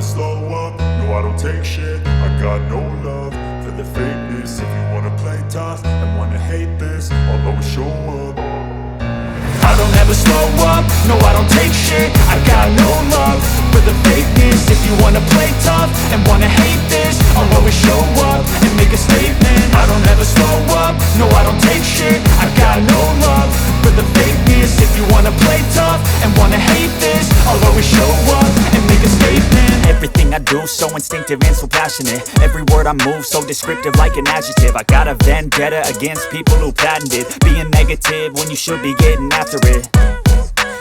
slow up, no I don't take shit. I got no love for the fakeness. If you wanna play tough and wanna hate this, I'll always show up. I don't ever slow up, no I don't take shit. I got no love for the fakeness. If you wanna play tough and wanna hate this, I'll always show up and make a statement. I don't ever slow up, no I don't take shit. I got no love for the fakeness. If you wanna play tough and wanna hate this, I'll always show up and make a statement. Everything I do so instinctive and so passionate. Every word I move so descriptive like an adjective. I got a vendetta against people who patented being negative when you should be getting after it.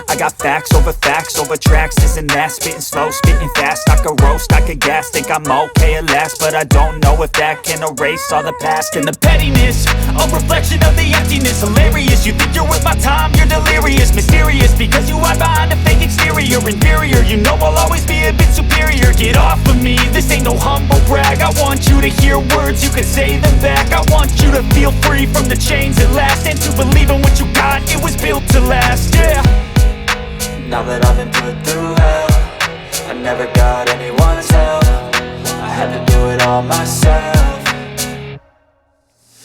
I got facts over tracks, this and that. Spitting slow, spitting fast, I could roast, I could gas. Think I'm okay at last, but I don't know if that can erase all the past. And the pettiness, a reflection of the emptiness. Hilarious, you think you're worth my time, you're delirious. Mysterious, because you hide behind a fake exterior. Inferior, you know I'll always be a bit superior. Get off of me, this ain't no humble brag. I want you to hear words, you can say them back. I want you to feel free from the chains at last, and to believe in what you got, it was built to last, yeah. Now that I've been put through hell, I never got anyone's help. I had to do it all myself.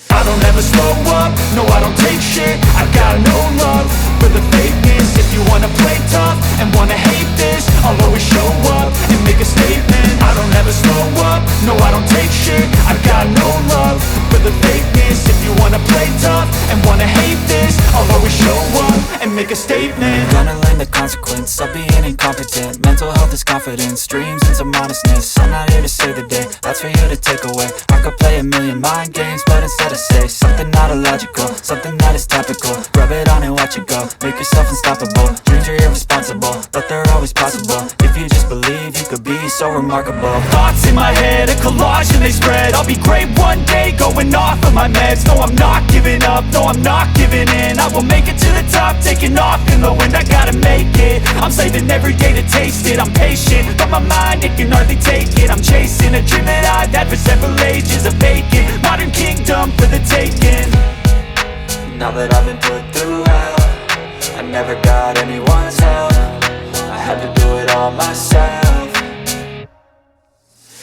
I don't ever slow up, no I don't take shit. I got no love for the fakeness. If you wanna play tough and wanna hate this, I'll always show up and make a statement. I don't ever slow up, no I don't take shit. I got no love for the fakeness. If you wanna play tough and wanna hate this, I'll always show up and make a statement. Gonna learn the consequence of being incompetent. Mental health is confidence, dreams and some modestness. I'm not here to save the day, that's for you to take away. I could play a million mind games, but instead I say something not illogical, something that is topical. Rub it on and watch it go, make yourself unstoppable. Dreams are irresponsible, but they're always possible. If you just believe, you could be so remarkable. Thoughts in my head, a collage and they spread. I'll be great one day, going off of my meds. No, I'm not giving up, no, I'm not giving in. I will make it to the top, taking off in the wind. I gotta make it, I'm saving every day to taste it. I'm patient, but my mind, it can hardly take it. I'm chasing a dream that I've had for several ages. A vacant, modern kingdom for the taking. Now that I've been put through hell, I never got anyone's help. I had to do it all myself.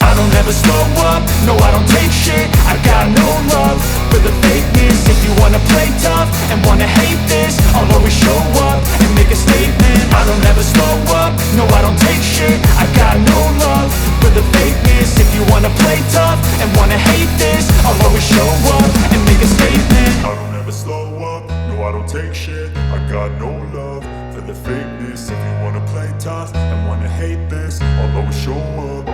I don't ever slow up, no I don't take shit. I got no love for the fakeness. If you wanna play tough and wanna hate this, I'll always show up and make a statement. I don't ever slow up, no I don't take shit. I got no love for the fakeness. If you wanna play tough and wanna hate this, I'll always show up and make a statement. I don't ever slow up, no I don't take shit. I got no love for the fakeness. If you wanna play tough and wanna hate this, I'll always show up.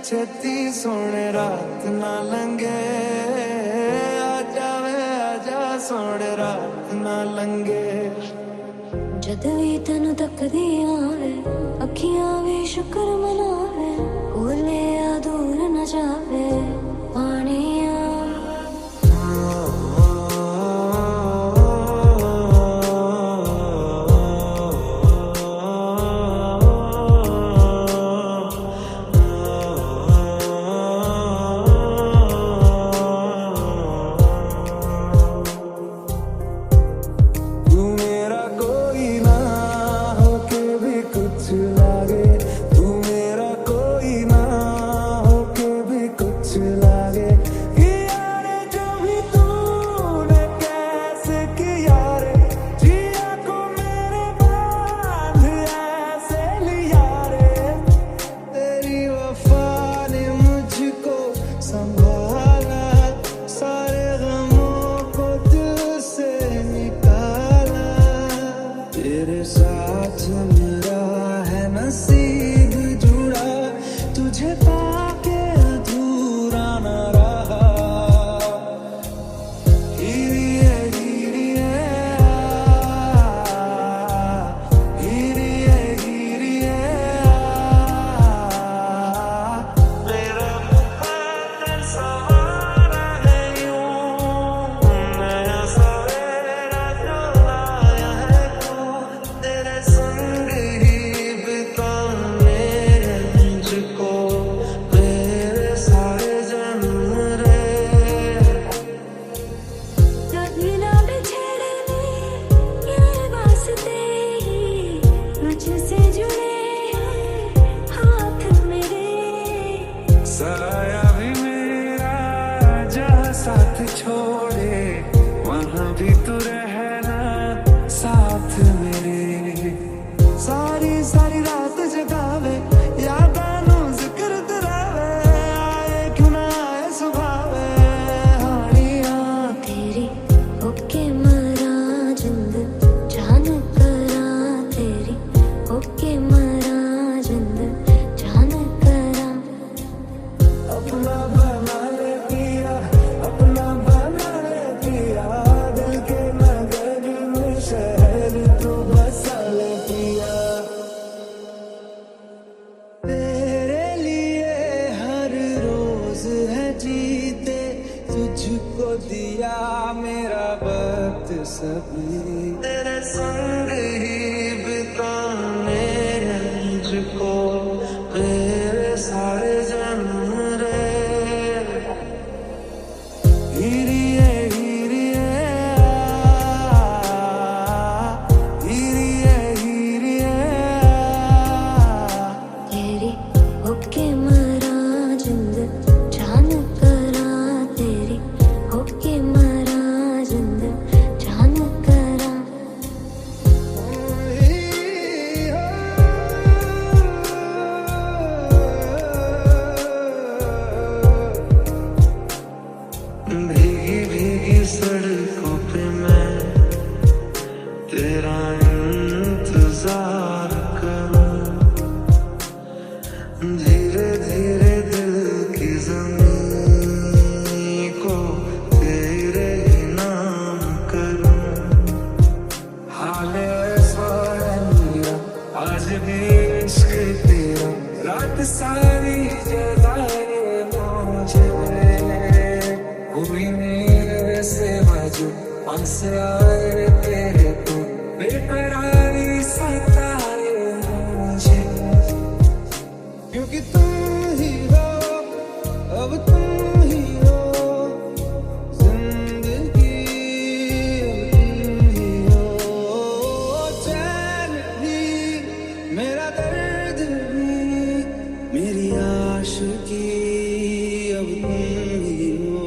छेती सोने रात ना लंगे आजा वे आजा सोने रात ना लंगे जद भी तेनू तकदी आवे अखियां भी शुक्र मनावे भूले या दूर न जावे पानिया तेरे साथ मेरा है नसीब जुड़ा तुझे पाके अधूरा न रहा हीरिए हीरिए हीरिए हीरिए मेरा मुकद्दर सवारा है यूं नया सवेरा जो आया है तेरे संग ही बिताने मुझको मेरे सारे जन्म रे कभी ना बिछड़ने ये वास्ते ही मुझसे जुड़े हाथ मेरे साया भी मेरा जहाँ साथ छोड़े वहाँ भी तू रहना साथ मेरे सारी सारी रात जगावे यादां जिक्र करावे आए क्यों ना आए सुभावे हानियां तेरी ओके मरा जिंद जान करा तेरी ओके मरा जिंद जान करा अपना बना ले पिया अपना बना ले पिया दिल के नगर में शहर तू बसा ले पिया तेरे लिए हर रोज है जीते तुझको दिया मेरा वक्त सभी तेरे संग ही बिताने मुझको मेरे सारे जन्म रे हीरिए हीरिए हीरिए हीरिए तेरी ओके मरा जिंद जान करा तेरी ओके मरा जिंद जान करा भीगी भीगी सड़कों पे मैं तेरा इंतजार करूं धीरे धीरे दिल की ज़मीं को तेरे ही नाम करूं हाल ऐसा है मेरा आज भी इश्क तेरा रात सारी जगाए मुझे हुई मेरे से वजू पास आए तेरे तो बेकरारी सताए मुझे क्योंकि तुम ही हो अब तुम ही हो जिंदगी अब तुम ही हो चैन भी मेरा दर्द भी मेरी आशिकी अब तुम ही हो